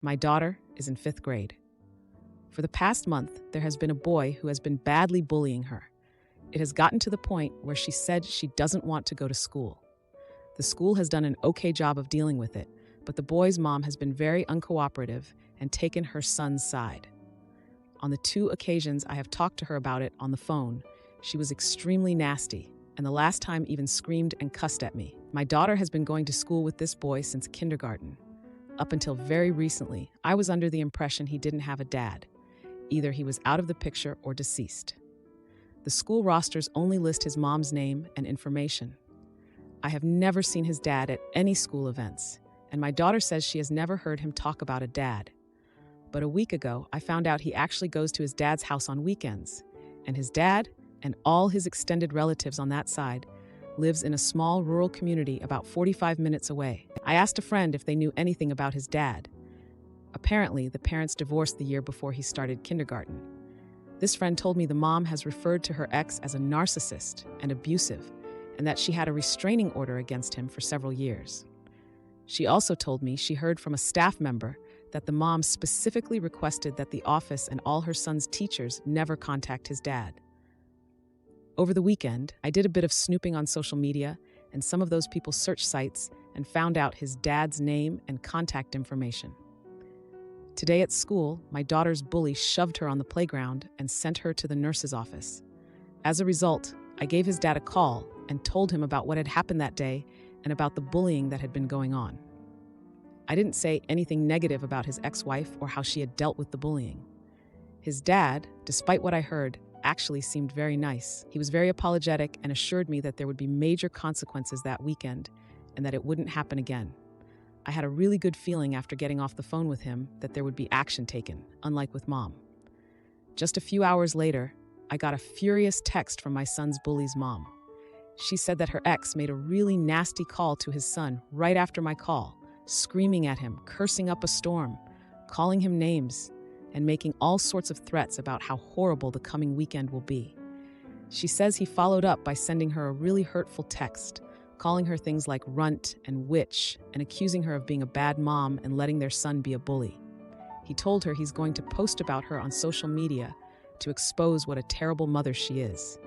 My daughter is in fifth grade. For the past month, there has been a boy who has been badly bullying her. It has gotten to the point where she said she doesn't want to go to school. The school has done an okay job of dealing with it, but the boy's mom has been very uncooperative and taken her son's side. On the two occasions I have talked to her about it on the phone, she was extremely nasty, and the last time even screamed and cussed at me. My daughter has been going to school with this boy since kindergarten. Up until very recently, I was under the impression he didn't have a dad. Either he was out of the picture or deceased. The school rosters only list his mom's name and information. I have never seen his dad at any school events, and my daughter says she has never heard him talk about a dad. But a week ago, I found out he actually goes to his dad's house on weekends, and his dad, and all his extended relatives on that side, lives in a small rural community about 45 minutes away. I asked a friend if they knew anything about his dad. Apparently, the parents divorced the year before he started kindergarten. This friend told me the mom has referred to her ex as a narcissist and abusive, and that she had a restraining order against him for several years. She also told me she heard from a staff member that the mom specifically requested that the office and all her son's teachers never contact his dad. Over the weekend, I did a bit of snooping on social media and some of those people's search sites and found out his dad's name and contact information. Today at school, my daughter's bully shoved her on the playground and sent her to the nurse's office. As a result, I gave his dad a call and told him about what had happened that day and about the bullying that had been going on. I didn't say anything negative about his ex-wife or how she had dealt with the bullying. His dad, despite what I heard, actually seemed very nice. He was very apologetic and assured me that there would be major consequences that weekend and that it wouldn't happen again. I had a really good feeling after getting off the phone with him that there would be action taken, unlike with Mom. Just a few hours later, I got a furious text from my son's bully's mom. She said that her ex made a really nasty call to his son right after my call, screaming at him, cursing up a storm, calling him names, and making all sorts of threats about how horrible the coming weekend will be. She says he followed up by sending her a really hurtful text, calling her things like runt and witch, and accusing her of being a bad mom and letting their son be a bully. He told her he's going to post about her on social media to expose what a terrible mother she is.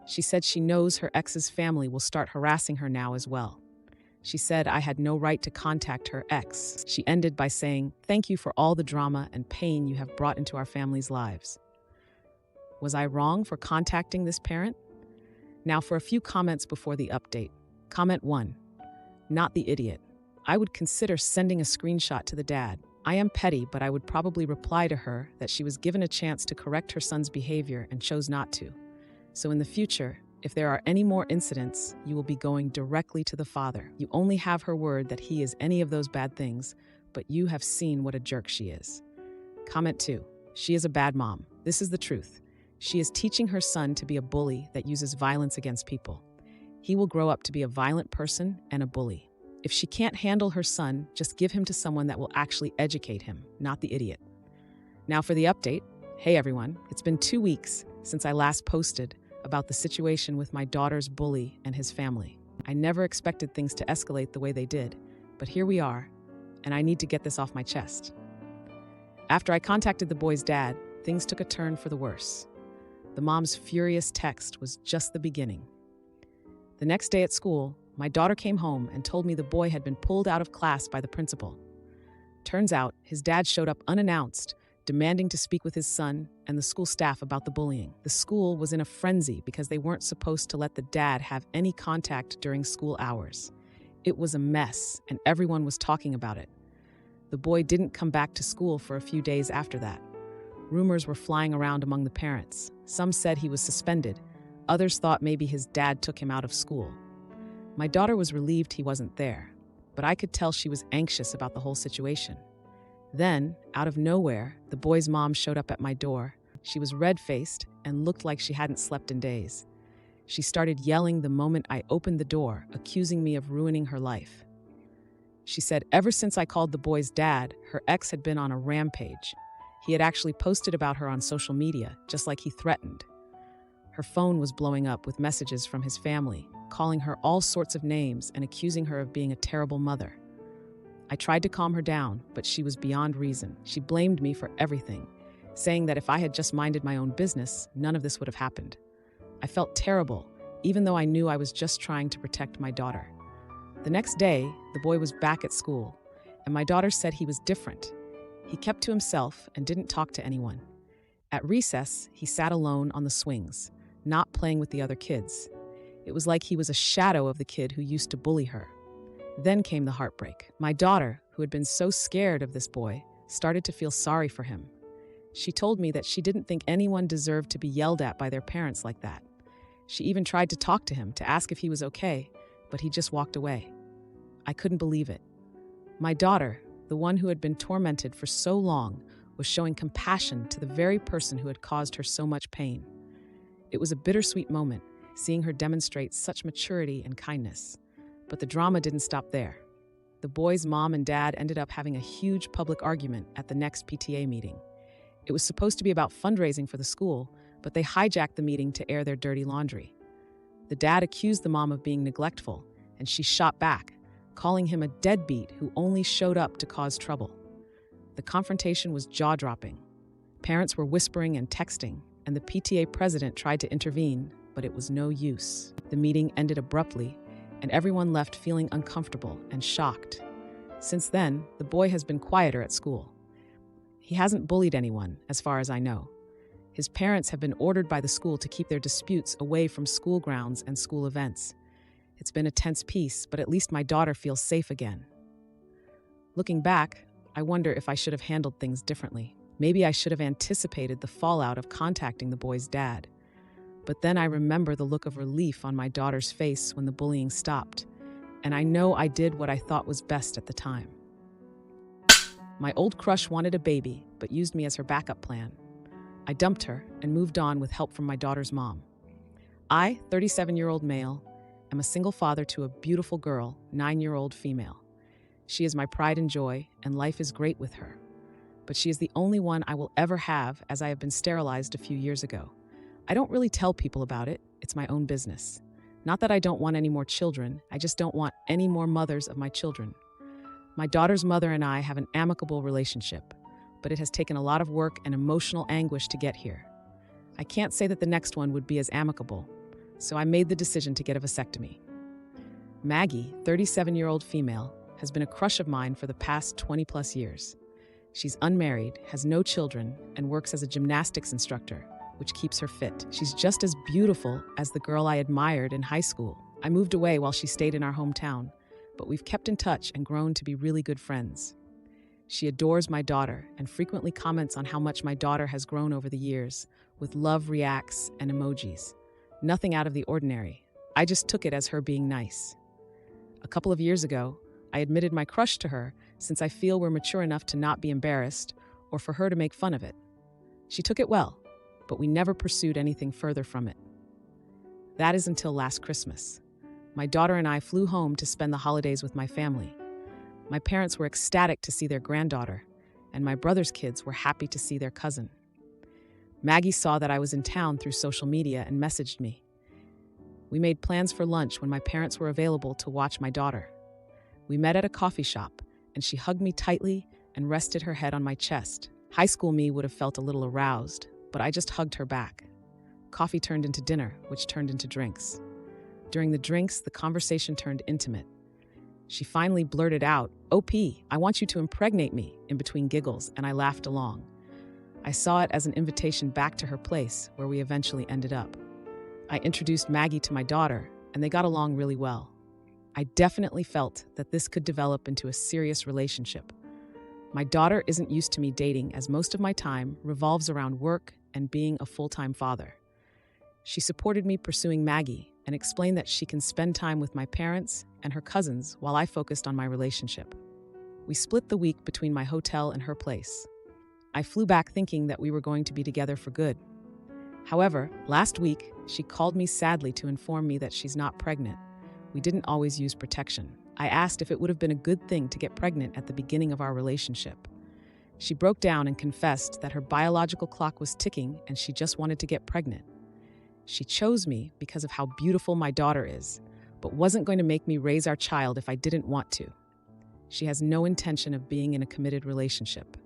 She said she knows her ex's family will start harassing her now as well. She said I had no right to contact her ex. She ended by saying, "Thank you for all the drama and pain you have brought into our family's lives." Was I wrong for contacting this parent? Now for a few comments before the update. Comment 1. Not the idiot. I would consider sending a screenshot to the dad. I am petty, but I would probably reply to her that she was given a chance to correct her son's behavior and chose not to. So in the future, if there are any more incidents, you will be going directly to the father. You only have her word that he is any of those bad things, but you have seen what a jerk she is. Comment 2. She is a bad mom. This is the truth. She is teaching her son to be a bully that uses violence against people. He will grow up to be a violent person and a bully. If she can't handle her son, just give him to someone that will actually educate him, not the idiot. Now for the update. Hey everyone, it's been 2 weeks since I last posted about the situation with my daughter's bully and his family. I never expected things to escalate the way they did, but here we are, and I need to get this off my chest. After I contacted the boy's dad, things took a turn for the worse. The mom's furious text was just the beginning. The next day at school, my daughter came home and told me the boy had been pulled out of class by the principal. Turns out, his dad showed up unannounced, demanding to speak with his son and the school staff about the bullying. The school was in a frenzy because they weren't supposed to let the dad have any contact during school hours. It was a mess, and everyone was talking about it. The boy didn't come back to school for a few days after that. Rumors were flying around among the parents. Some said he was suspended. Others thought maybe his dad took him out of school. My daughter was relieved he wasn't there, but I could tell she was anxious about the whole situation. Then, out of nowhere, the boy's mom showed up at my door. She was red-faced and looked like she hadn't slept in days. She started yelling the moment I opened the door, accusing me of ruining her life. She said ever since I called the boy's dad, her ex had been on a rampage. He had actually posted about her on social media, just like he threatened. Her phone was blowing up with messages from his family, calling her all sorts of names and accusing her of being a terrible mother. I tried to calm her down, but she was beyond reason. She blamed me for everything, saying that if I had just minded my own business, none of this would have happened. I felt terrible, even though I knew I was just trying to protect my daughter. The next day, the boy was back at school, and my daughter said he was different. He kept to himself and didn't talk to anyone. At recess, he sat alone on the swings, not playing with the other kids. It was like he was a shadow of the kid who used to bully her. Then came the heartbreak. My daughter, who had been so scared of this boy, started to feel sorry for him. She told me that she didn't think anyone deserved to be yelled at by their parents like that. She even tried to talk to him to ask if he was okay, but he just walked away. I couldn't believe it. My daughter, the one who had been tormented for so long, was showing compassion to the very person who had caused her so much pain. It was a bittersweet moment, seeing her demonstrate such maturity and kindness. But the drama didn't stop there. The boy's mom and dad ended up having a huge public argument at the next PTA meeting. It was supposed to be about fundraising for the school, but they hijacked the meeting to air their dirty laundry. The dad accused the mom of being neglectful, and she shot back, calling him a deadbeat who only showed up to cause trouble. The confrontation was jaw-dropping. Parents were whispering and texting, and the PTA president tried to intervene, but it was no use. The meeting ended abruptly, and everyone left feeling uncomfortable and shocked. Since then, the boy has been quieter at school. He hasn't bullied anyone, as far as I know. His parents have been ordered by the school to keep their disputes away from school grounds and school events. It's been a tense piece, but at least my daughter feels safe again. Looking back, I wonder if I should have handled things differently. Maybe I should have anticipated the fallout of contacting the boy's dad. But then I remember the look of relief on my daughter's face when the bullying stopped, and I know I did what I thought was best at the time. My old crush wanted a baby, but used me as her backup plan. I dumped her and moved on with help from my daughter's mom. I, 37-year-old male, am a single father to a beautiful girl, 9-year-old female. She is my pride and joy, and life is great with her. But she is the only one I will ever have, as I have been sterilized a few years ago. I don't really tell people about it. It's my own business. Not that I don't want any more children, I just don't want any more mothers of my children. My daughter's mother and I have an amicable relationship, but it has taken a lot of work and emotional anguish to get here. I can't say that the next one would be as amicable, so I made the decision to get a vasectomy. Maggie, 37-year-old female, has been a crush of mine for the past 20-plus years. She's unmarried, has no children, and works as a gymnastics instructor, which keeps her fit. She's just as beautiful as the girl I admired in high school. I moved away while she stayed in our hometown, but we've kept in touch and grown to be really good friends. She adores my daughter and frequently comments on how much my daughter has grown over the years, with love reacts and emojis. Nothing out of the ordinary. I just took it as her being nice. A couple of years ago, I admitted my crush to her since I feel we're mature enough to not be embarrassed or for her to make fun of it. She took it well, but we never pursued anything further from it. That is until last Christmas. My daughter and I flew home to spend the holidays with my family. My parents were ecstatic to see their granddaughter, and my brother's kids were happy to see their cousin. Maggie saw that I was in town through social media and messaged me. We made plans for lunch when my parents were available to watch my daughter. We met at a coffee shop, and she hugged me tightly and rested her head on my chest. High school me would have felt a little aroused, but I just hugged her back. Coffee turned into dinner, which turned into drinks. During the drinks, the conversation turned intimate. She finally blurted out, "OP, I want you to impregnate me," in between giggles, and I laughed along. I saw it as an invitation back to her place, where we eventually ended up. I introduced Maggie to my daughter, and they got along really well. I definitely felt that this could develop into a serious relationship. My daughter isn't used to me dating, as most of my time revolves around work and being a full-time father. She supported me pursuing Maggie and explained that she can spend time with my parents and her cousins while I focused on my relationship. We split the week between my hotel and her place. I flew back thinking that we were going to be together for good. However, last week, she called me sadly to inform me that she's not pregnant. We didn't always use protection. I asked if it would have been a good thing to get pregnant at the beginning of our relationship. She broke down and confessed that her biological clock was ticking and she just wanted to get pregnant. She chose me because of how beautiful my daughter is, but wasn't going to make me raise our child if I didn't want to. She has no intention of being in a committed relationship.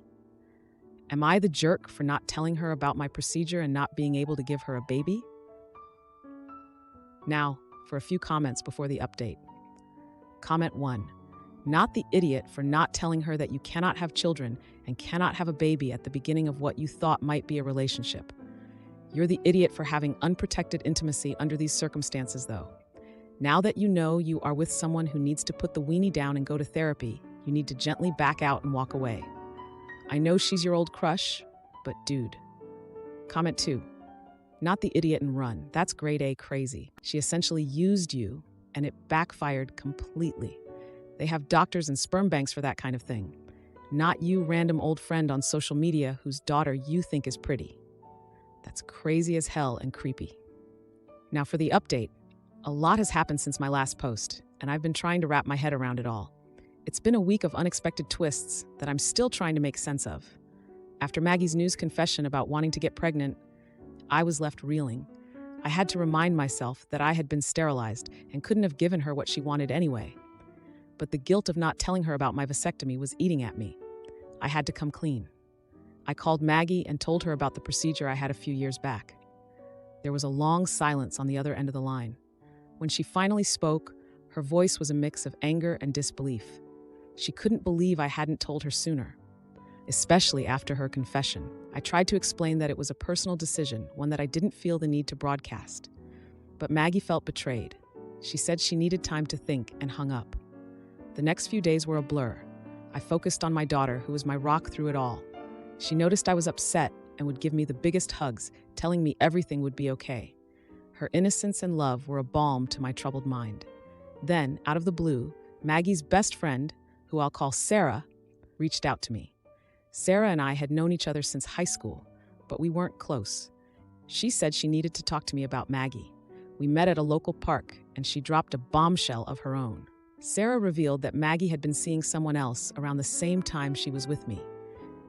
Am I the jerk for not telling her about my procedure and not being able to give her a baby? Now, for a few comments before the update. Comment 1. Not the idiot for not telling her that you cannot have children and cannot have a baby at the beginning of what you thought might be a relationship. You're the idiot for having unprotected intimacy under these circumstances, though. Now that you know you are with someone who needs to put the weenie down and go to therapy, you need to gently back out and walk away. I know she's your old crush, but dude. Comment 2. Not the idiot and run. That's grade A crazy. She essentially used you, and it backfired completely. They have doctors and sperm banks for that kind of thing. Not you, random old friend on social media whose daughter you think is pretty. That's crazy as hell and creepy. Now for the update. A lot has happened since my last post, and I've been trying to wrap my head around it all. It's been a week of unexpected twists that I'm still trying to make sense of. After Maggie's news confession about wanting to get pregnant, I was left reeling. I had to remind myself that I had been sterilized and couldn't have given her what she wanted anyway. But the guilt of not telling her about my vasectomy was eating at me. I had to come clean. I called Maggie and told her about the procedure I had a few years back. There was a long silence on the other end of the line. When she finally spoke, her voice was a mix of anger and disbelief. She couldn't believe I hadn't told her sooner, especially after her confession. I tried to explain that it was a personal decision, one that I didn't feel the need to broadcast. But Maggie felt betrayed. She said she needed time to think and hung up. The next few days were a blur. I focused on my daughter, who was my rock through it all. She noticed I was upset and would give me the biggest hugs, telling me everything would be okay. Her innocence and love were a balm to my troubled mind. Then, out of the blue, Maggie's best friend, who I'll call Sarah, reached out to me. Sarah and I had known each other since high school, but we weren't close. She said she needed to talk to me about Maggie. We met at a local park, and she dropped a bombshell of her own. Sarah revealed that Maggie had been seeing someone else around the same time she was with me.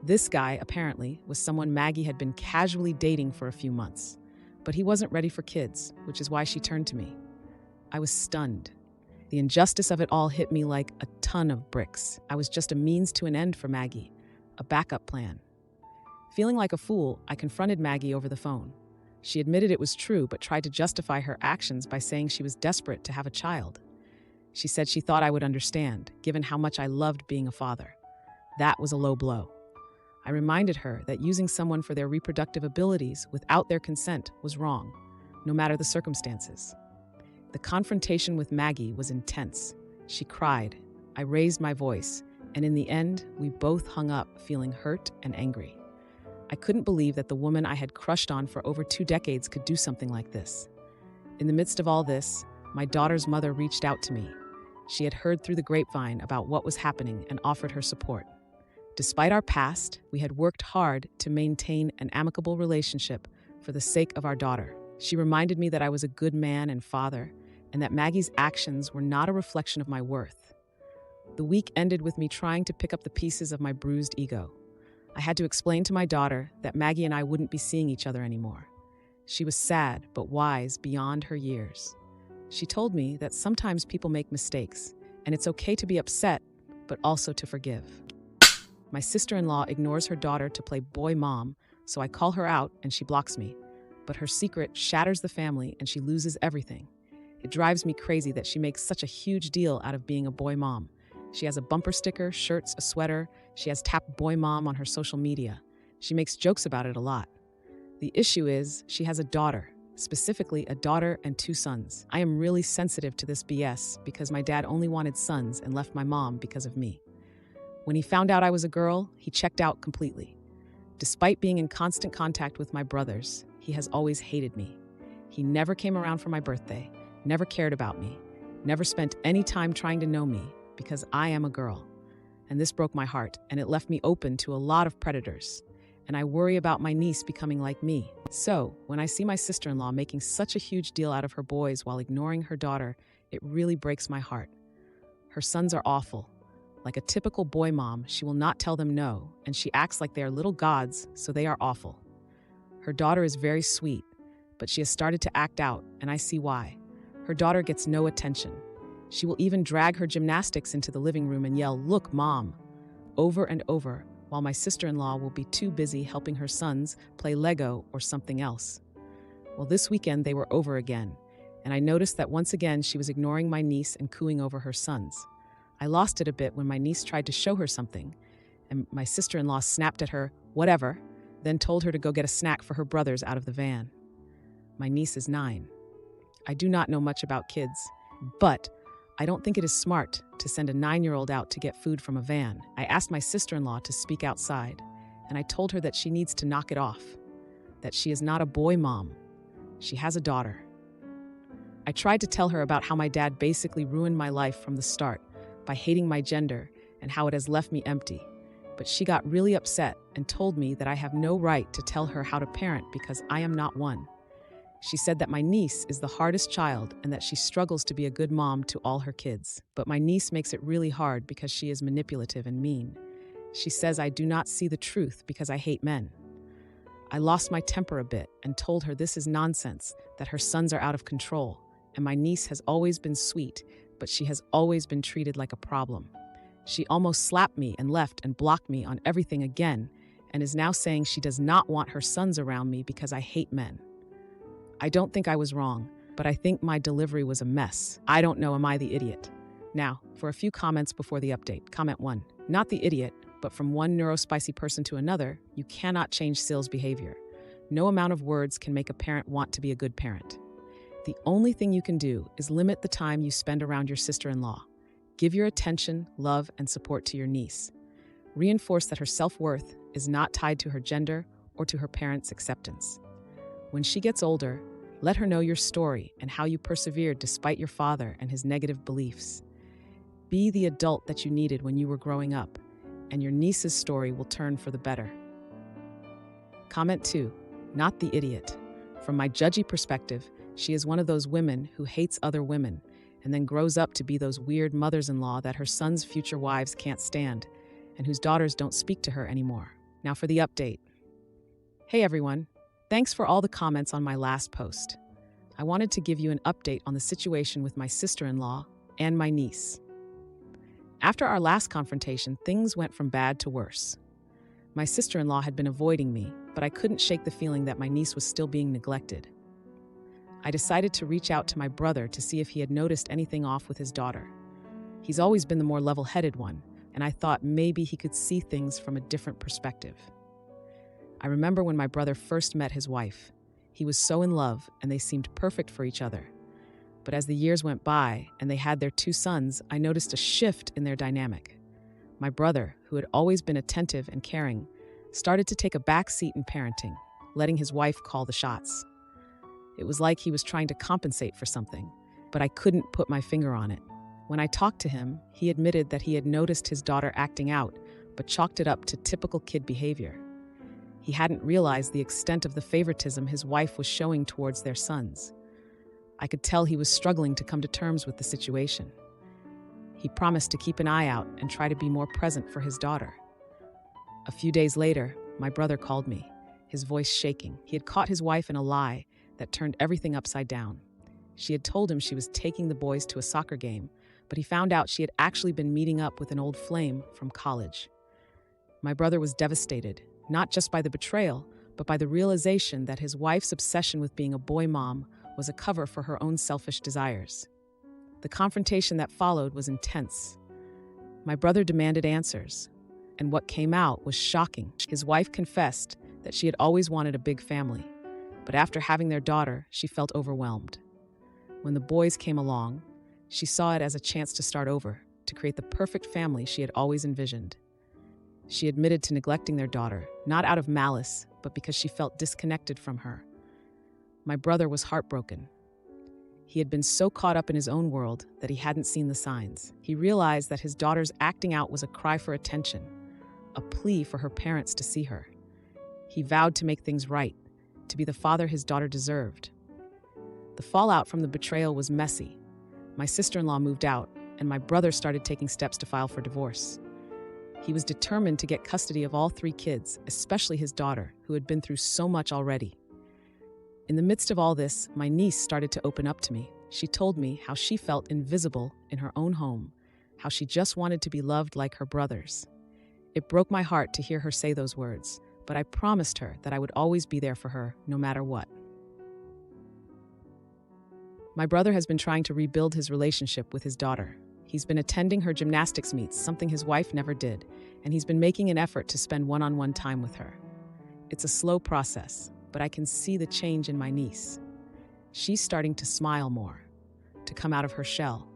This guy, apparently, was someone Maggie had been casually dating for a few months. But he wasn't ready for kids, which is why she turned to me. I was stunned. The injustice of it all hit me like a ton of bricks. I was just a means to an end for Maggie, a backup plan. Feeling like a fool, I confronted Maggie over the phone. She admitted it was true, but tried to justify her actions by saying she was desperate to have a child. She said she thought I would understand, given how much I loved being a father. That was a low blow. I reminded her that using someone for their reproductive abilities without their consent was wrong, no matter the circumstances. The confrontation with Maggie was intense. She cried. I raised my voice, and in the end, we both hung up, feeling hurt and angry. I couldn't believe that the woman I had crushed on for over 2 decades could do something like this. In the midst of all this, my daughter's mother reached out to me. She had heard through the grapevine about what was happening and offered her support. Despite our past, we had worked hard to maintain an amicable relationship for the sake of our daughter. She reminded me that I was a good man and father, and that Maggie's actions were not a reflection of my worth. The week ended with me trying to pick up the pieces of my bruised ego. I had to explain to my daughter that Maggie and I wouldn't be seeing each other anymore. She was sad, but wise beyond her years. She told me that sometimes people make mistakes, and it's okay to be upset, but also to forgive. My sister-in-law ignores her daughter to play boy mom, so I call her out and she blocks me. But her secret shatters the family and she loses everything. It drives me crazy that she makes such a huge deal out of being a boy mom. She has a bumper sticker, shirts, a sweater. She has tapped boy mom on her social media. She makes jokes about it a lot. The issue is she has a daughter, specifically a daughter and 2 sons. I am really sensitive to this BS because my dad only wanted sons and left my mom because of me. When he found out I was a girl, he checked out completely. Despite being in constant contact with my brothers, he has always hated me. He never came around for my birthday, never cared about me, never spent any time trying to know me because I am a girl. And this broke my heart, and it left me open to a lot of predators. And I worry about my niece becoming like me. So, when I see my sister-in-law making such a huge deal out of her boys while ignoring her daughter, it really breaks my heart. Her sons are awful. Like a typical boy mom, she will not tell them no, and she acts like they are little gods, so they are awful. Her daughter is very sweet, but she has started to act out, and I see why. Her daughter gets no attention. She will even drag her gymnastics into the living room and yell, "Look, Mom," over and over, while my sister-in-law will be too busy helping her sons play Lego or something else. Well, this weekend they were over again, and I noticed that once again she was ignoring my niece and cooing over her sons. I lost it a bit when my niece tried to show her something, and my sister-in-law snapped at her, "Whatever," then told her to go get a snack for her brothers out of the van. My niece is 9. I do not know much about kids, but I don't think it is smart to send a 9-year-old out to get food from a van. I asked my sister-in-law to speak outside, and I told her that she needs to knock it off, that she is not a boy mom. She has a daughter. I tried to tell her about how my dad basically ruined my life from the start by hating my gender and how it has left me empty. But she got really upset and told me that I have no right to tell her how to parent because I am not one. She said that my niece is the hardest child and that she struggles to be a good mom to all her kids. But my niece makes it really hard because she is manipulative and mean. She says I do not see the truth because I hate men. I lost my temper a bit and told her this is nonsense, that her sons are out of control, and my niece has always been sweet, but she has always been treated like a problem. She almost slapped me and left and blocked me on everything again, and is now saying she does not want her sons around me because I hate men. I don't think I was wrong, but I think my delivery was a mess. I don't know, am I the idiot? Now, for a few comments before the update. Comment 1. Not the idiot, but from one neurospicy person to another, you cannot change Syl's behavior. No amount of words can make a parent want to be a good parent. The only thing you can do is limit the time you spend around your sister-in-law. Give your attention, love, and support to your niece. Reinforce that her self-worth is not tied to her gender or to her parents' acceptance. When she gets older, let her know your story and how you persevered despite your father and his negative beliefs. Be the adult that you needed when you were growing up, and your niece's story will turn for the better. Comment 2. Not the idiot. From my judgy perspective, she is one of those women who hates other women and then grows up to be those weird mothers-in-law that her sons' future wives can't stand and whose daughters don't speak to her anymore. Now for the update. Hey everyone. Thanks for all the comments on my last post. I wanted to give you an update on the situation with my sister-in-law and my niece. After our last confrontation, things went from bad to worse. My sister-in-law had been avoiding me, but I couldn't shake the feeling that my niece was still being neglected. I decided to reach out to my brother to see if he had noticed anything off with his daughter. He's always been the more level-headed one, and I thought maybe he could see things from a different perspective. I remember when my brother first met his wife. He was so in love, and they seemed perfect for each other. But as the years went by and they had their 2 sons, I noticed a shift in their dynamic. My brother, who had always been attentive and caring, started to take a back seat in parenting, letting his wife call the shots. It was like he was trying to compensate for something, but I couldn't put my finger on it. When I talked to him, he admitted that he had noticed his daughter acting out, but chalked it up to typical kid behavior. He hadn't realized the extent of the favoritism his wife was showing towards their sons. I could tell he was struggling to come to terms with the situation. He promised to keep an eye out and try to be more present for his daughter. A few days later, my brother called me, his voice shaking. He had caught his wife in a lie that turned everything upside down. She had told him she was taking the boys to a soccer game, but he found out she had actually been meeting up with an old flame from college. My brother was devastated, not just by the betrayal, but by the realization that his wife's obsession with being a boy mom was a cover for her own selfish desires. The confrontation that followed was intense. My brother demanded answers, and what came out was shocking. His wife confessed that she had always wanted a big family, but after having their daughter, she felt overwhelmed. When the boys came along, she saw it as a chance to start over, to create the perfect family she had always envisioned. She admitted to neglecting their daughter, not out of malice, but because she felt disconnected from her. My brother was heartbroken. He had been so caught up in his own world that he hadn't seen the signs. He realized that his daughter's acting out was a cry for attention, a plea for her parents to see her. He vowed to make things right, to be the father his daughter deserved. The fallout from the betrayal was messy. My sister-in-law moved out, and my brother started taking steps to file for divorce. He was determined to get custody of all 3 kids, especially his daughter, who had been through so much already. In the midst of all this, my niece started to open up to me. She told me how she felt invisible in her own home, how she just wanted to be loved like her brothers. It broke my heart to hear her say those words, but I promised her that I would always be there for her, no matter what. My brother has been trying to rebuild his relationship with his daughter. He's been attending her gymnastics meets, something his wife never did, and he's been making an effort to spend one-on-one time with her. It's a slow process, but I can see the change in my niece. She's starting to smile more, to come out of her shell.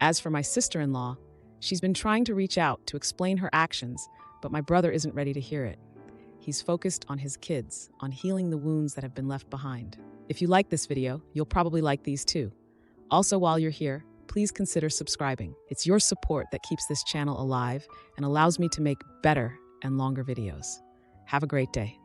As for my sister-in-law, she's been trying to reach out to explain her actions, but my brother isn't ready to hear it. He's focused on his kids, on healing the wounds that have been left behind. If you like this video, you'll probably like these too. Also, while you're here, please consider subscribing. It's your support that keeps this channel alive and allows me to make better and longer videos. Have a great day.